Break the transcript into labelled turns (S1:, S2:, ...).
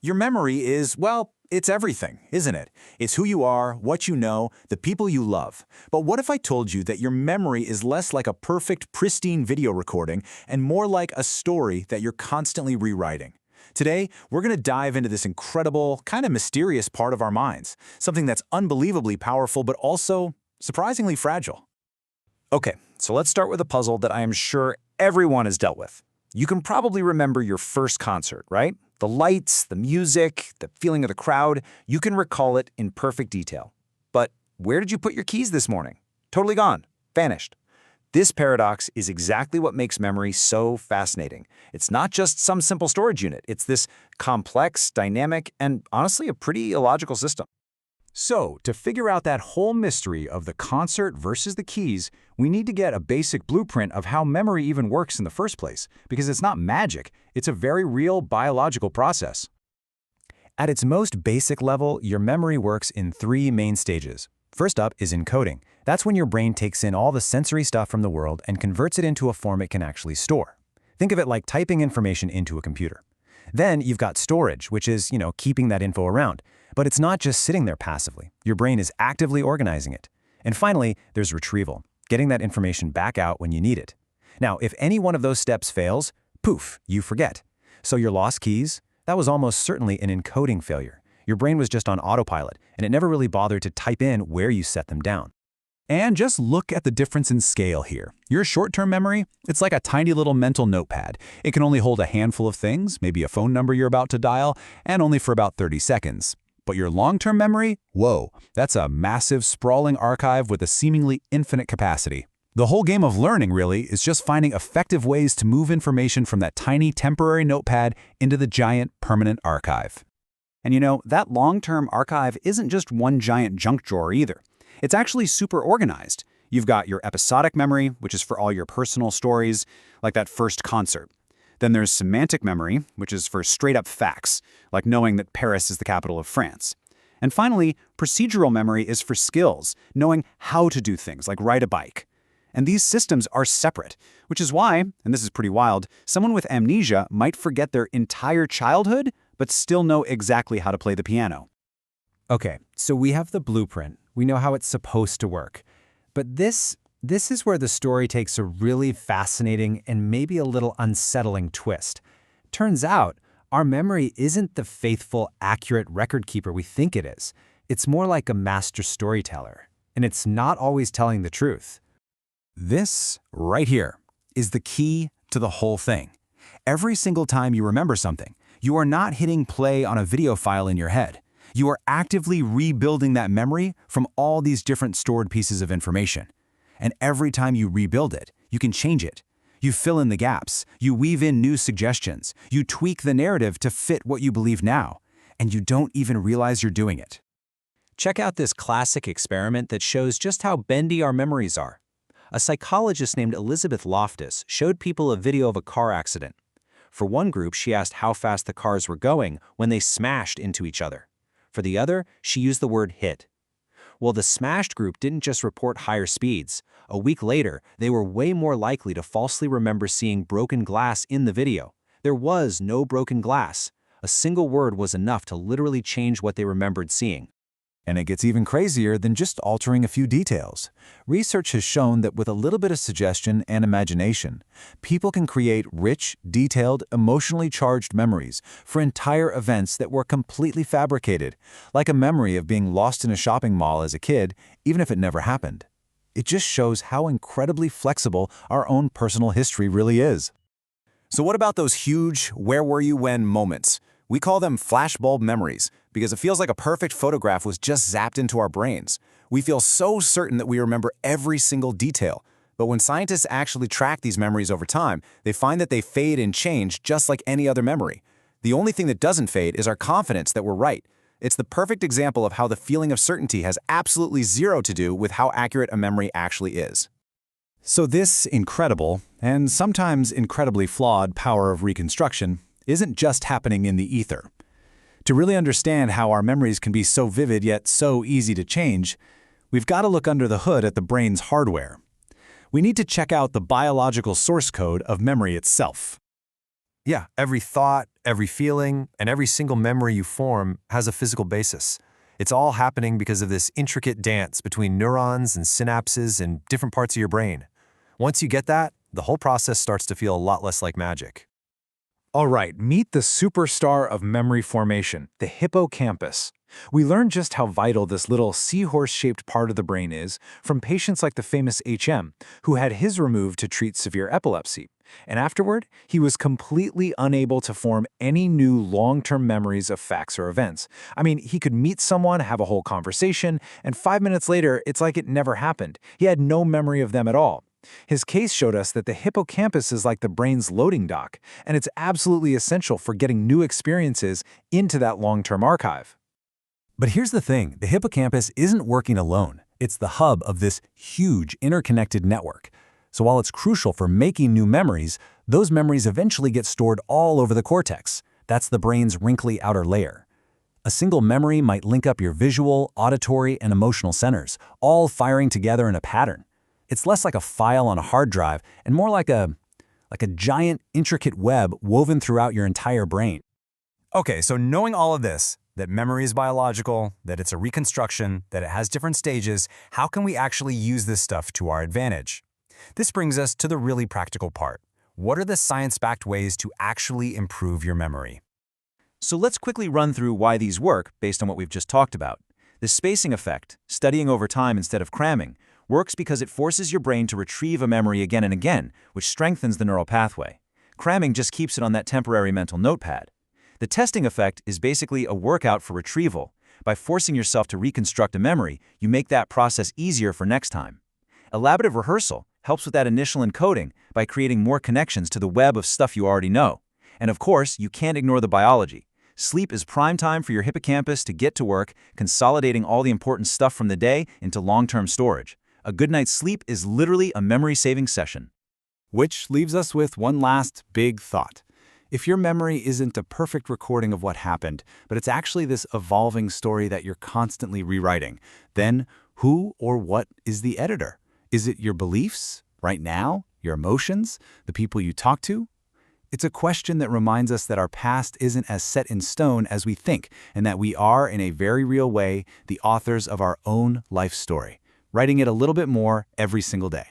S1: Your memory is, well, it's everything, isn't it? It's who you are, what you know, the people you love. But what if I told you that your memory is less like a perfect, pristine video recording and more like a story that you're constantly rewriting? Today, we're going to dive into this incredible, kind of mysterious part of our minds, something that's unbelievably powerful but also surprisingly fragile.
S2: Okay, so let's start with a puzzle that I am sure everyone has dealt with. You can probably remember your first concert, right? The lights, the music, the feeling of the crowd, you can recall it in perfect detail. But where did you put your keys this morning? Totally gone, vanished. This paradox is exactly what makes memory so fascinating. It's not just some simple storage unit. It's this complex, dynamic, and honestly a pretty illogical system.
S1: So, to figure out that whole mystery of the concert versus the keys, we need to get a basic blueprint of how memory even works in the first place, because it's not magic, it's a very real biological process. At its most basic level, your memory works in three main stages. First up is encoding. That's when your brain takes in all the sensory stuff from the world and converts it into a form it can actually store. Think of it like typing information into a computer. Then you've got storage, which is, keeping that info around. But it's not just sitting there passively. Your brain is actively organizing it. And finally, there's retrieval, getting that information back out when you need it. Now, if any one of those steps fails, poof, you forget. So your lost keys, that was almost certainly an encoding failure. Your brain was just on autopilot, and it never really bothered to type in where you set them down. And just look at the difference in scale here. Your short-term memory, it's like a tiny little mental notepad. It can only hold a handful of things, maybe a phone number you're about to dial, and only for about 30 seconds. But your long-term memory, whoa, that's a massive, sprawling archive with a seemingly infinite capacity. The whole game of learning, really, is just finding effective ways to move information from that tiny temporary notepad into the giant permanent archive.
S2: And that long-term archive isn't just one giant junk drawer either. It's actually super organized. You've got your episodic memory, which is for all your personal stories, like that first concert. Then there's semantic memory, which is for straight-up facts, like knowing that Paris is the capital of France. And finally, procedural memory is for skills, knowing how to do things, like ride a bike. And these systems are separate, which is why, and this is pretty wild, someone with amnesia might forget their entire childhood, but still know exactly how to play the piano.
S3: Okay, so we have the blueprint. We know how it's supposed to work. But this is where the story takes a really fascinating and maybe a little unsettling twist. Turns out, our memory isn't the faithful, accurate record keeper we think it is. It's more like a master storyteller, and it's not always telling the truth.
S1: This, right here, is the key to the whole thing. Every single time you remember something, you are not hitting play on a video file in your head. You are actively rebuilding that memory from all these different stored pieces of information. And every time you rebuild it, you can change it. You fill in the gaps, you weave in new suggestions, you tweak the narrative to fit what you believe now, and you don't even realize you're doing it.
S3: Check out this classic experiment that shows just how bendy our memories are. A psychologist named Elizabeth Loftus showed people a video of a car accident. For one group, she asked how fast the cars were going when they smashed into each other. For the other, she used the word hit. Well, the smashed group didn't just report higher speeds. A week later, they were way more likely to falsely remember seeing broken glass in the video. There was no broken glass. A single word was enough to literally change what they remembered seeing.
S1: And it gets even crazier than just altering a few details. Research has shown that with a little bit of suggestion and imagination, people can create rich, detailed, emotionally charged memories for entire events that were completely fabricated, like a memory of being lost in a shopping mall as a kid, even if it never happened. It just shows how incredibly flexible our own personal history really is. So what about those huge "where were you when" moments? We call them flashbulb memories because it feels like a perfect photograph was just zapped into our brains. We feel so certain that we remember every single detail. But when scientists actually track these memories over time, they find that they fade and change just like any other memory. The only thing that doesn't fade is our confidence that we're right. It's the perfect example of how the feeling of certainty has absolutely zero to do with how accurate a memory actually is. So this incredible, and sometimes incredibly flawed power of reconstruction isn't just happening in the ether. To really understand how our memories can be so vivid yet so easy to change, we've got to look under the hood at the brain's hardware. We need to check out the biological source code of memory itself.
S4: Yeah, every thought, every feeling, and every single memory you form has a physical basis. It's all happening because of this intricate dance between neurons and synapses in different parts of your brain. Once you get that, the whole process starts to feel a lot less like magic.
S1: All right, meet the superstar of memory formation, the hippocampus. We learned just how vital this little seahorse-shaped part of the brain is from patients like the famous HM, who had his removed to treat severe epilepsy. And afterward, he was completely unable to form any new long-term memories of facts or events. I mean, he could meet someone, have a whole conversation, and 5 minutes later, it's like it never happened. He had no memory of them at all. His case showed us that the hippocampus is like the brain's loading dock, and it's absolutely essential for getting new experiences into that long-term archive.
S2: But here's the thing, the hippocampus isn't working alone. It's the hub of this huge interconnected network. So while it's crucial for making new memories, those memories eventually get stored all over the cortex. That's the brain's wrinkly outer layer. A single memory might link up your visual, auditory, and emotional centers, all firing together in a pattern. It's less like a file on a hard drive and more like a giant, intricate web woven throughout your entire brain.
S4: Okay, so knowing all of this, that memory is biological, that it's a reconstruction, that it has different stages, how can we actually use this stuff to our advantage? This brings us to the really practical part. What are the science-backed ways to actually improve your memory?
S3: So let's quickly run through why these work based on what we've just talked about. The spacing effect, studying over time instead of cramming, works because it forces your brain to retrieve a memory again and again, which strengthens the neural pathway. Cramming just keeps it on that temporary mental notepad. The testing effect is basically a workout for retrieval. By forcing yourself to reconstruct a memory, you make that process easier for next time. Elaborative rehearsal helps with that initial encoding by creating more connections to the web of stuff you already know. And of course, you can't ignore the biology. Sleep is prime time for your hippocampus to get to work, consolidating all the important stuff from the day into long-term storage. A good night's sleep is literally a memory-saving session.
S2: Which leaves us with one last big thought. If your memory isn't a perfect recording of what happened, but it's actually this evolving story that you're constantly rewriting, then who or what is the editor? Is it your beliefs, right now, your emotions, the people you talk to? It's a question that reminds us that our past isn't as set in stone as we think, and that we are, in a very real way, the authors of our own life story, writing it a little bit more every single day.